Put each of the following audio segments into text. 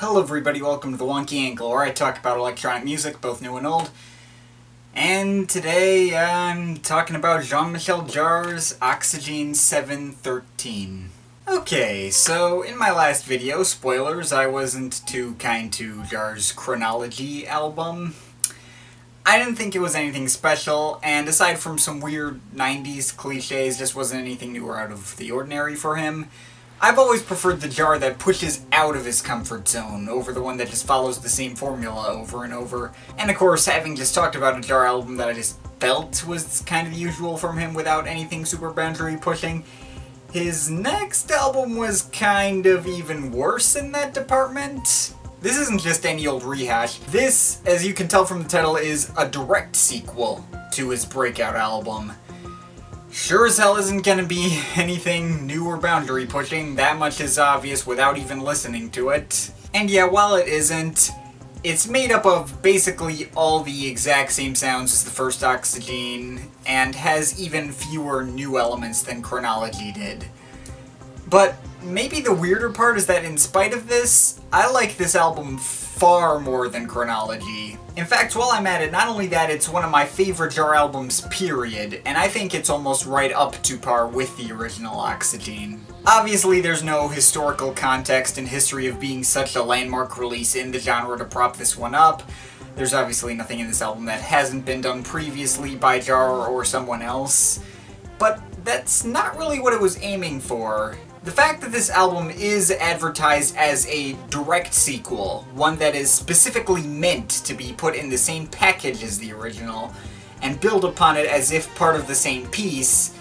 Hello everybody, welcome to the Wonky Angle, where I talk about electronic music, both new and old. And today I'm talking about Jean-Michel Jarre's Oxygene 713. Okay, so in my last video, spoilers, I wasn't too kind to Jarre's Chronology album. I didn't think it was anything special, and aside from some weird 90s cliches, just wasn't anything new or out of the ordinary for him. I've always preferred the Jarre that pushes out of his comfort zone over the one that just follows the same formula over and over. And of course, having just talked about a Jarre album that I just felt was kind of the usual from him without anything super boundary pushing, his next album was kind of even worse in that department. This isn't just any old rehash. This, as you can tell from the title, is a direct sequel to his breakout album. Sure as hell isn't gonna be anything new or boundary pushing, that much is obvious without even listening to it. And yeah, while it isn't, it's made up of basically all the exact same sounds as the first Oxygene, and has even fewer new elements than Chronology did. But maybe the weirder part is that in spite of this, I like this album far more than Chronology. In fact, while I'm at it, not only that, it's one of my favorite Jarre albums, period, and I think it's almost right up to par with the original Oxygene. Obviously, there's no historical context and history of being such a landmark release in the genre to prop this one up. There's obviously nothing in this album that hasn't been done previously by Jarre or someone else, but that's not really what it was aiming for. The fact that this album is advertised as a direct sequel, one that is specifically meant to be put in the same package as the original, and build upon it as if part of the same piece,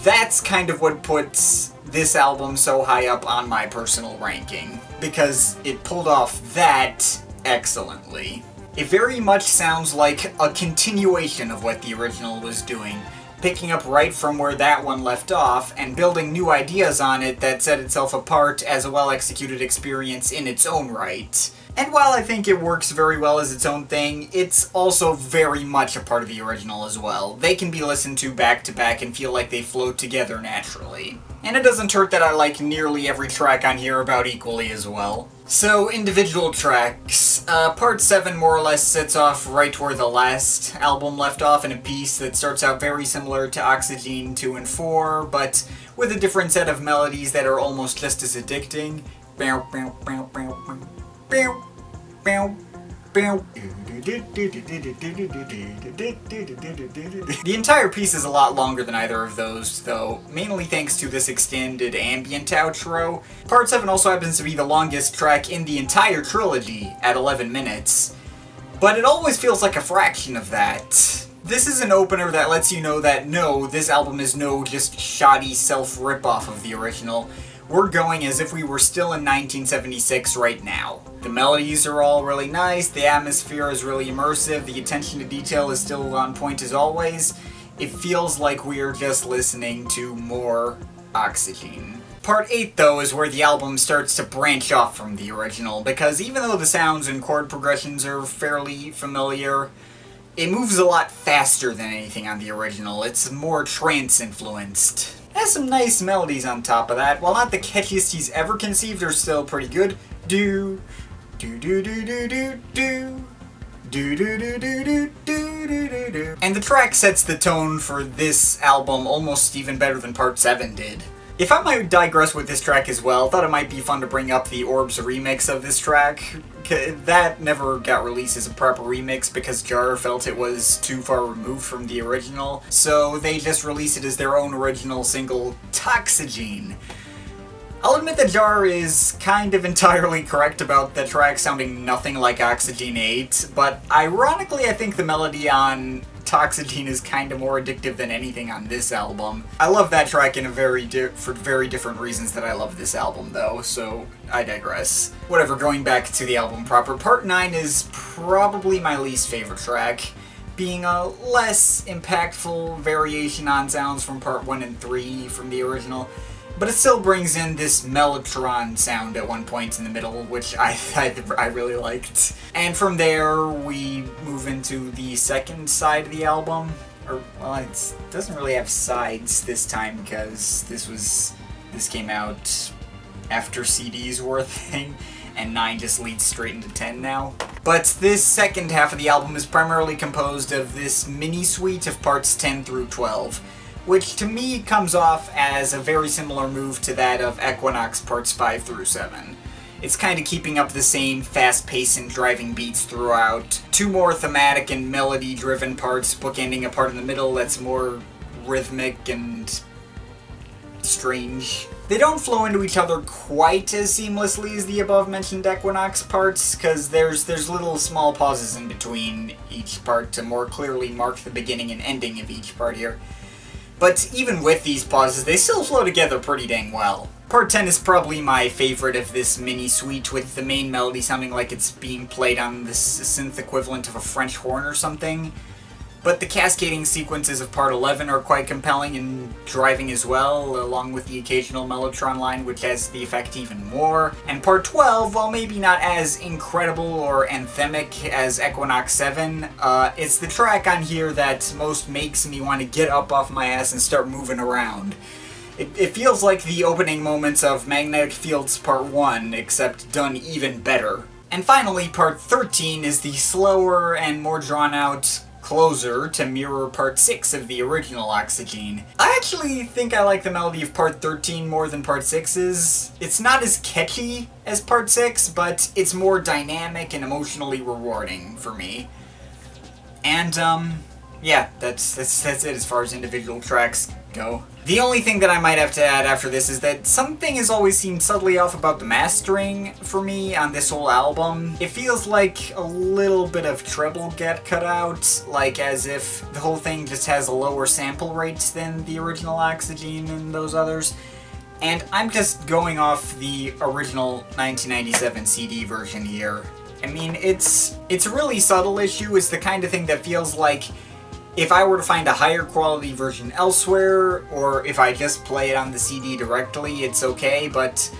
that's kind of what puts this album so high up on my personal ranking, because it pulled off that excellently. It very much sounds like a continuation of what the original was doing, picking up right from where that one left off, and building new ideas on it that set itself apart as a well-executed experience in its own right. And while I think it works very well as its own thing, it's also very much a part of the original as well. They can be listened to back to back and feel like they flow together naturally. And it doesn't hurt that I like nearly every track on here about equally as well. So, individual tracks. Part 7 more or less sets off right where the last album left off in a piece that starts out very similar to Oxygene 2 and 4, but with a different set of melodies that are almost just as addicting. The entire piece is a lot longer than either of those, though, mainly thanks to this extended ambient outro. Part 7 also happens to be the longest track in the entire trilogy, at 11 minutes, but it always feels like a fraction of that. This is an opener that lets you know that no, this album is no just shoddy self-rip-off of the original. We're going as if we were still in 1976 right now. The melodies are all really nice, the atmosphere is really immersive, the attention to detail is still on point as always. It feels like we're just listening to more Oxygene. Part 8, though, is where the album starts to branch off from the original, because even though the sounds and chord progressions are fairly familiar, it moves a lot faster than anything on the original. It's more trance-influenced. It has some nice melodies on top of that. While not the catchiest he's ever conceived, they're still pretty good. Do do do do do do do do do do do do do do do. And the track sets the tone for this album almost even better than Part 7 did. If I might digress with this track as well, thought it might be fun to bring up the Orbs remix of this track. That never got released as a proper remix because Jarre felt it was too far removed from the original, so they just released it as their own original single, Toxygene. I'll admit that Jarre is kind of entirely correct about the track sounding nothing like Oxygene 8, but ironically I think the melody on Oxygene is kind of more addictive than anything on this album. I love that track for very different reasons that I love this album, though, so I digress. Whatever, going back to the album proper, Part 9 is probably my least favorite track, being a less impactful variation on sounds from Part 1 and 3 from the original. But it still brings in this Mellotron sound at one point in the middle, which I really liked. And from there, we move into the second side of the album. Or, well, it doesn't really have sides this time, because this came out after CDs were a thing. and 9 just leads straight into 10 now. But this second half of the album is primarily composed of this mini-suite of parts 10 through 12, which to me comes off as a very similar move to that of Equinox parts 5 through 7. It's kind of keeping up the same fast pace and driving beats throughout, 2 more thematic and melody-driven parts bookending a part in the middle that's more rhythmic and strange. They don't flow into each other quite as seamlessly as the above-mentioned Equinox parts, because there's little small pauses in between each part to more clearly mark the beginning and ending of each part here. But even with these pauses, they still flow together pretty dang well. Part 10 is probably my favorite of this mini-suite, with the main melody sounding like it's being played on this synth equivalent of a French horn or something. But the cascading sequences of Part 11 are quite compelling and driving as well, along with the occasional Mellotron line, which has the effect even more. And Part 12, while maybe not as incredible or anthemic as Equinox 7, it's the track on here that most makes me want to get up off my ass and start moving around. It feels like the opening moments of Magnetic Fields Part 1, except done even better. And finally, Part 13 is the slower and more drawn-out closer to mirror Part 6 of the original Oxygene. I actually think I like the melody of Part 13 more than Part 6's. It's not as catchy as Part 6, but it's more dynamic and emotionally rewarding for me. And, yeah, that's it as far as individual tracks go. The only thing that I might have to add after this is that something has always seemed subtly off about the mastering for me on this whole album. It feels like a little bit of treble get cut out, like as if the whole thing just has a lower sample rate than the original Oxygene and those others. And I'm just going off the original 1997 CD version here. I mean, it's a really subtle issue. It's the kind of thing that feels like if I were to find a higher quality version elsewhere, or if I just play it on the CD directly, it's okay, but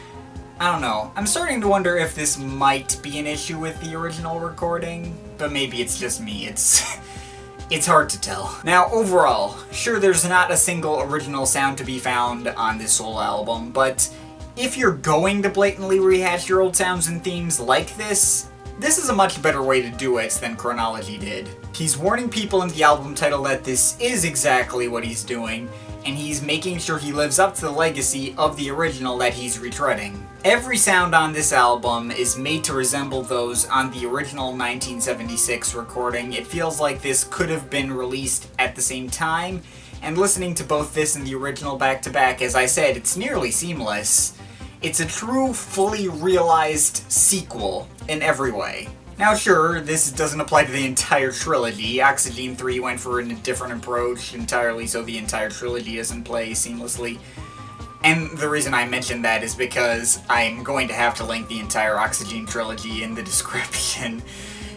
I don't know. I'm starting to wonder if this might be an issue with the original recording, but maybe it's just me. It's hard to tell. Now, overall, sure, there's not a single original sound to be found on this whole album, but if you're going to blatantly rehash your old sounds and themes like this is a much better way to do it than Chronology did. He's warning people in the album title that this is exactly what he's doing, and he's making sure he lives up to the legacy of the original that he's retreading. Every sound on this album is made to resemble those on the original 1976 recording. It feels like this could have been released at the same time, and listening to both this and the original back-to-back, as I said, it's nearly seamless. It's a true, fully realized sequel in every way. Now sure, this doesn't apply to the entire trilogy. Oxygene 3 went for a different approach entirely, so the entire trilogy doesn't play seamlessly. And the reason I mention that is because I'm going to have to link the entire Oxygene trilogy in the description,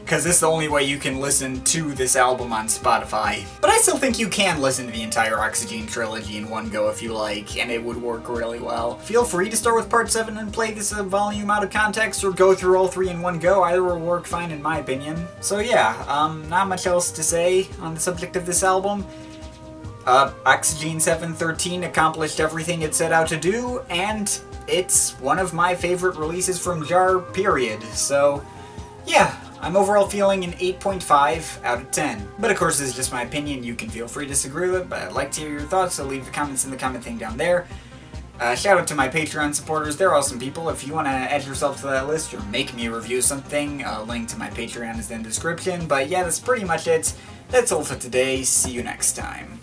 because this is the only way you can listen to this album on Spotify. But I still think you can listen to the entire Oxygene trilogy in one go if you like, and it would work really well. Feel free to start with Part 7 and play this volume out of context, or go through all 3 in one go. Either will work fine in my opinion. So yeah, not much else to say on the subject of this album. Oxygene 713 accomplished everything it set out to do, and it's one of my favorite releases from Jarre, period. So yeah, I'm overall feeling an 8.5 out of 10. But of course, this is just my opinion. You can feel free to disagree with it, but I'd like to hear your thoughts, so leave the comments in the comment thing down there. Shout out to my Patreon supporters. They're awesome people. If you want to add yourself to that list or make me review something, a link to my Patreon is in the description. But yeah, that's pretty much it. That's all for today. See you next time.